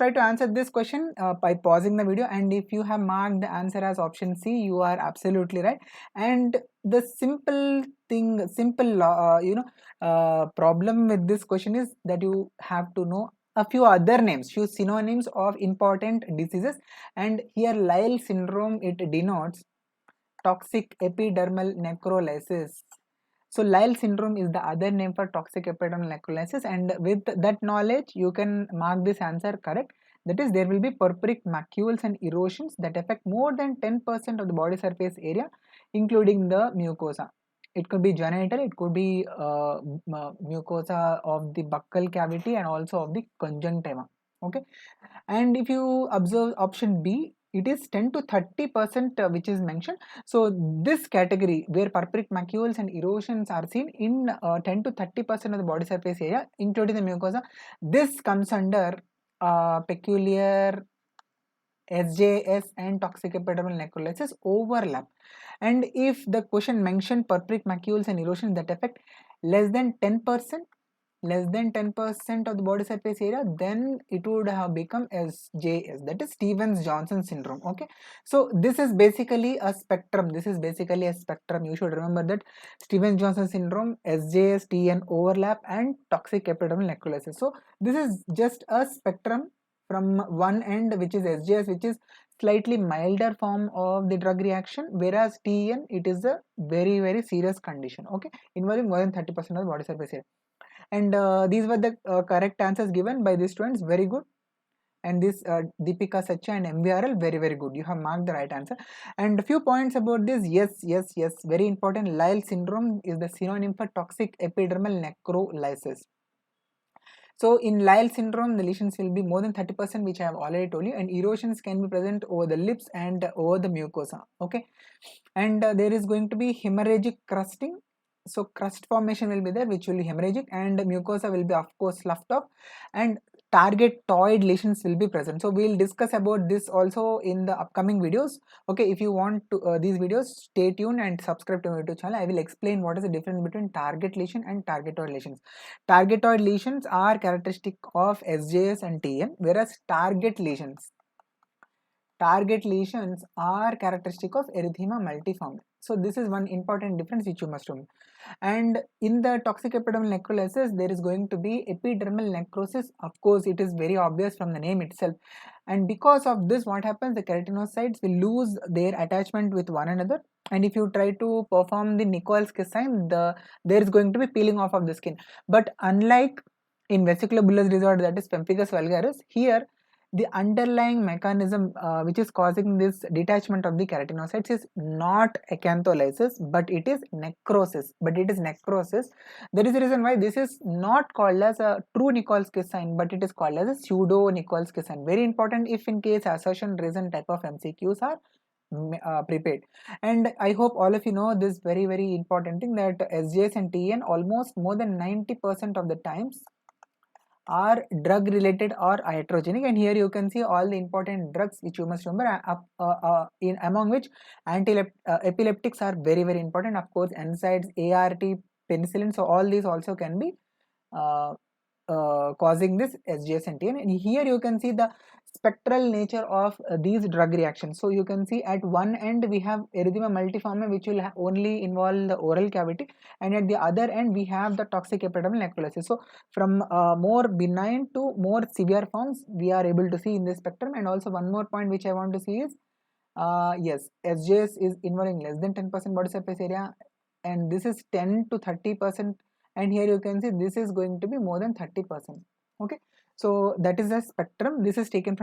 try to answer this question by pausing the video, and if you have marked the answer as option C, you are absolutely right. And the simple thing, problem with this question is that you have to know a few other names, few synonyms of important diseases. And here Lyell syndrome, it denotes toxic epidermal necrolysis. So Lyell syndrome is the other name for toxic epidermal necrolysis, and with that knowledge you can mark this answer correct. That is, there will be purpuric macules and erosions that affect more than 10% of the body surface area, including the mucosa. It could be genital, it could be mucosa of the buccal cavity and also of the conjunctiva. Okay, and if you observe option B, it is 10 to 30% which is mentioned. So this category where purpuric macules and erosions are seen in 10 to 30% of the body surface area, including the mucosa, this comes under peculiar SJS and toxic epidermal necrolysis overlap. And if the question mentioned purpuric macules and erosions that affect less than 10% of the body surface area, then it would have become SJS, that is Stevens-Johnson syndrome. Okay, so this is basically a spectrum. You should remember that Stevens-Johnson syndrome, SJS, TN overlap, and toxic epidermal necrolysis. So this is just a spectrum from one end, which is SJS, which is slightly milder form of the drug reaction, whereas TN, it is a very, very serious condition, okay, involving more than 30% of the body surface area. And these were the correct answers given by the students. Very good. And this Deepika, Satya and MVRL, very, very good. You have marked the right answer. And a few points about this. Yes, very important. Lyell syndrome is the synonym for toxic epidermal necrolysis. So in Lyell syndrome, the lesions will be more than 30%, which I have already told you, and erosions can be present over the lips and over the mucosa. Okay, and there is going to be hemorrhagic crusting. So crust formation will be there, which will be hemorrhagic, and mucosa will be of course sloughed off, and Targetoid lesions will be present. So we will discuss about this also in the upcoming videos. Okay, if you want to these videos, stay tuned and subscribe to my YouTube channel. I will explain what is the difference between target lesion and targetoid lesions. Targetoid lesions are characteristic of SJS and TN, whereas target lesions are characteristic of erythema multiforme. So this is one important difference which you must know. And in the toxic epidermal necrolysis, there is going to be epidermal necrosis. Of course, it is very obvious from the name itself. And because of this, what happens? The keratinocytes will lose their attachment with one another. And if you try to perform the Nikolsky sign, there is going to be peeling off of the skin. But unlike in vesicular bullous disorder, that is pemphigus vulgaris, here the underlying mechanism which is causing this detachment of the keratinocytes is not acantholysis, but it is necrosis. That is the reason why this is not called as a true Nikolsky sign, but it is called as a pseudo Nikolsky sign. Very important if in case assertion reason type of MCQs are prepared. And I hope all of you know this very, very important thing, that SJS and TN almost more than 90% of the times are drug related or iatrogenic. And here you can see all the important drugs which you must remember, among which epileptics are very, very important. Of course, NSAIDs, ART, penicillin. So all these also can be causing this SJS and TN. And here you can see the spectral nature of these drug reactions. So you can see at one end we have erythema multiforme, which will only involve the oral cavity, and at the other end we have the toxic epidermal necrolysis. So from more benign to more severe forms we are able to see in this spectrum. And also one more point which I want to see is yes, SJS is involving less than 10% body surface area, and this is 10 to 30%, and here you can see this is going to be more than 30%. Okay, so that is the spectrum. This is taken from